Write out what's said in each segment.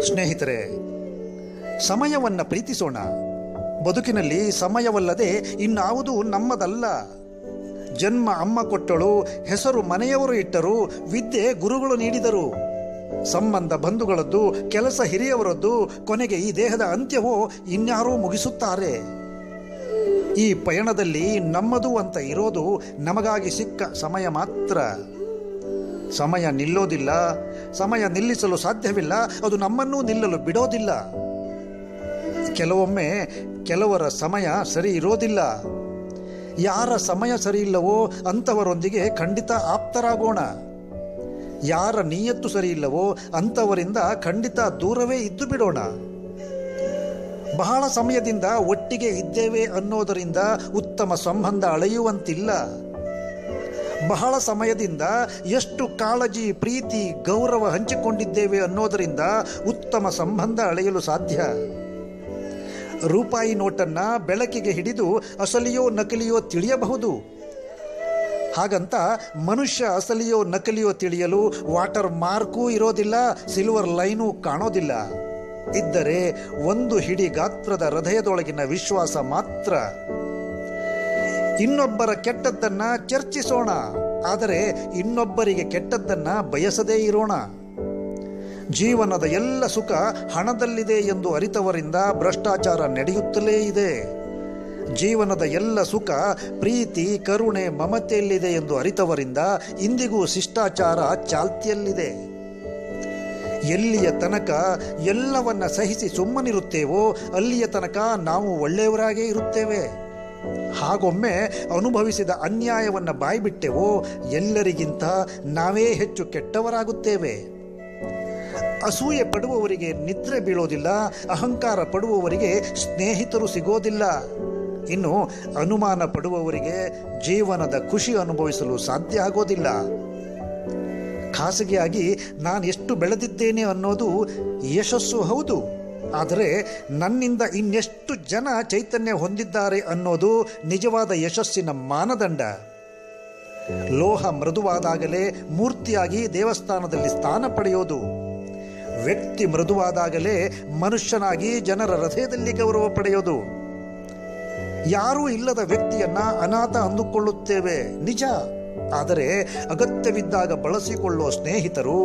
ಸ್ನೇಹಿತರೆ, ಸಮಯವನ್ನು ಪ್ರೀತಿಸೋಣ. ಬದುಕಿನಲ್ಲಿ ಸಮಯವಲ್ಲದೆ ಇನ್ನಾವುದೂ ನಮ್ಮದಲ್ಲ. ಜನ್ಮ ಅಮ್ಮ ಕೊಟ್ಟಳು, ಹೆಸರು ಮನೆಯವರು ಇಟ್ಟರು, ವಿದ್ಯೆ ಗುರುಗಳು ನೀಡಿದರು. ಸಂಬಂಧ ಬಂಧುಗಳದ್ದು, ಕೆಲಸ ಹಿರಿಯವರದ್ದು, ಕೊನೆಗೆ ಈ ದೇಹದ ಅಂತ್ಯವೋ ಇನ್ಯಾರೋ ಮುಗಿಸುತ್ತಾರೆ. ಈ ಪಯಣದಲ್ಲಿ ನಮ್ಮದು ಅಂತ ಇರೋದು ನಮಗಾಗಿ ಸಿಕ್ಕ ಸಮಯ ಮಾತ್ರ. ಸಮಯ ನಿಲ್ಲೋದಿಲ್ಲ, ಸಮಯ ನಿಲ್ಲಿಸಲು ಸಾಧ್ಯವಿಲ್ಲ, ಅದು ನಮ್ಮನ್ನೂ ನಿಲ್ಲಲು ಬಿಡೋದಿಲ್ಲ. ಕೆಲವೊಮ್ಮೆ ಕೆಲವರ ಸಮಯ ಸರಿ ಇರೋದಿಲ್ಲ. ಯಾರ ಸಮಯ ಸರಿ ಇಲ್ಲವೋ ಅಂಥವರೊಂದಿಗೆ ಖಂಡಿತ ಆಪ್ತರಾಗೋಣ. ಯಾರ ನಿಯತ್ತು ಸರಿ ಇಲ್ಲವೋ ಅಂಥವರಿಂದ ಖಂಡಿತ ದೂರವೇ ಇದ್ದು ಬಿಡೋಣ. ಬಹಳ ಸಮಯದಿಂದ ಒಟ್ಟಿಗೆ ಇದ್ದೇವೆ ಅನ್ನೋದರಿಂದ ಉತ್ತಮ ಸಂಬಂಧ ಅಳೆಯುವಂತಿಲ್ಲ. ಬಹಳ ಸಮಯದಿಂದ ಎಷ್ಟು ಕಾಳಜಿ, ಪ್ರೀತಿ, ಗೌರವ ಹಂಚಿಕೊಂಡಿದ್ದೇವೆ ಅನ್ನೋದರಿಂದ ಉತ್ತಮ ಸಂಬಂಧ ಅಳೆಯಲು ಸಾಧ್ಯ. ರೂಪಾಯಿ ನೋಟನ್ನು ಬೆಳಕಿಗೆ ಹಿಡಿದು ಅಸಲಿಯೋ ನಕಲಿಯೋ ತಿಳಿಯಬಹುದು. ಹಾಗಂತ ಮನುಷ್ಯ ಅಸಲಿಯೋ ನಕಲಿಯೋ ತಿಳಿಯಲು ವಾಟರ್ ಮಾರ್ಕೂ ಇರೋದಿಲ್ಲ, ಸಿಲ್ವರ್ ಲೈನೂ ಕಾಣೋದಿಲ್ಲ. ಇದ್ದರೆ ಒಂದು ಹಿಡಿ ಗಾತ್ರದ ಹೃದಯದೊಳಗಿನ ವಿಶ್ವಾಸ ಮಾತ್ರ. ಇನ್ನೊಬ್ಬರ ಕೆಟ್ಟದ್ದನ್ನ ಚರ್ಚಿಸೋಣ, ಆದರೆ ಇನ್ನೊಬ್ಬರಿಗೆ ಕೆಟ್ಟದ್ದನ್ನ ಬಯಸದೇ ಇರೋಣ. ಜೀವನದ ಎಲ್ಲ ಸುಖ ಹಣದಲ್ಲಿದೆ ಎಂದು ಅರಿತವರಿಂದ ಭ್ರಷ್ಟಾಚಾರ ನಡೆಯುತ್ತಲೇ ಇದೆ. ಜೀವನದ ಎಲ್ಲ ಸುಖ ಪ್ರೀತಿ, ಕರುಣೆ, ಮಮತೆಯಲ್ಲಿದೆ ಎಂದು ಅರಿತವರಿಂದ ಇಂದಿಗೂ ಶಿಷ್ಟಾಚಾರ ಚಾಲ್ತಿಯಲ್ಲಿದೆ. ಎಲ್ಲಿಯ ತನಕ ಎಲ್ಲವನ್ನ ಸಹಿಸಿ ಸುಮ್ಮನಿರುತ್ತೇವೋ ಅಲ್ಲಿಯ ತನಕ ನಾವು ಒಳ್ಳೆಯವರಾಗೇ ಇರುತ್ತೇವೆ. ಹಾಗೊಮ್ಮೆ ಅನುಭವಿಸಿದ ಅನ್ಯಾಯವನ್ನು ಬಾಯ್ಬಿಟ್ಟೆವೋ ಎಲ್ಲರಿಗಿಂತ ನಾವೇ ಹೆಚ್ಚು ಕೆಟ್ಟವರಾಗುತ್ತೇವೆ. ಅಸೂಯೆ ಪಡುವವರಿಗೆ ನಿದ್ರೆ ಬೀಳೋದಿಲ್ಲ, ಅಹಂಕಾರ ಪಡುವವರಿಗೆ ಸ್ನೇಹಿತರು ಸಿಗೋದಿಲ್ಲ. ಇನ್ನು ಅನುಮಾನ ಪಡುವವರಿಗೆ ಜೀವನದ ಖುಷಿ ಅನುಭವಿಸಲು ಸಾಧ್ಯ ಆಗೋದಿಲ್ಲ. ಖಾಸಗಿಯಾಗಿ ನಾನು ಎಷ್ಟು ಬೆಳೆದಿದ್ದೇನೆ ಅನ್ನೋದು ಯಶಸ್ಸು ಹೌದು, ಆದರೆ ನನ್ನಿಂದ ಇನ್ನೆಷ್ಟು ಜನ ಚೈತನ್ಯ ಹೊಂದಿದ್ದಾರೆ ಅನ್ನೋದು ನಿಜವಾದ ಯಶಸ್ಸಿನ ಮಾನದಂಡ. ಲೋಹ ಮೃದುವಾದಾಗಲೇ ಮೂರ್ತಿಯಾಗಿ ದೇವಸ್ಥಾನದಲ್ಲಿ ಸ್ಥಾನ ಪಡೆಯೋದು. ವ್ಯಕ್ತಿ ಮೃದುವಾದಾಗಲೇ ಮನುಷ್ಯನಾಗಿ ಜನರ ಹೃದಯದಲ್ಲಿ ಗೌರವ ಪಡೆಯೋದು. ಯಾರೂ ಇಲ್ಲದ ವ್ಯಕ್ತಿಯನ್ನ ಅನಾಥ ಅಂದುಕೊಳ್ಳುತ್ತೇವೆ ನಿಜ, ಆದರೆ ಅಗತ್ಯವಿದ್ದಾಗ ಬಳಸಿಕೊಳ್ಳುವ ಸ್ನೇಹಿತರು,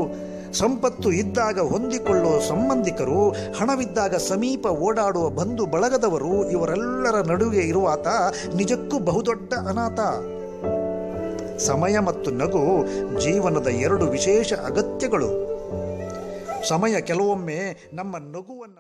ಸಂಪತ್ತು ಇದ್ದಾಗ ಹೊಂದಿಕೊಳ್ಳುವ ಸಂಬಂಧಿಕರು, ಹಣವಿದ್ದಾಗ ಸಮೀಪ ಓಡಾಡುವ ಬಂಧು ಬಳಗದವರು, ಇವರೆಲ್ಲರ ನಡುವೆ ಇರುವಾತ ನಿಜಕ್ಕೂ ಬಹುದೊಡ್ಡ ಅನಾಥ. ಸಮಯ ಮತ್ತು ನಗು ಜೀವನದ ಎರಡು ವಿಶೇಷ ಅಗತ್ಯಗಳು. ಸಮಯ ಕೆಲವೊಮ್ಮೆ ನಮ್ಮ ನಗುವನ್ನು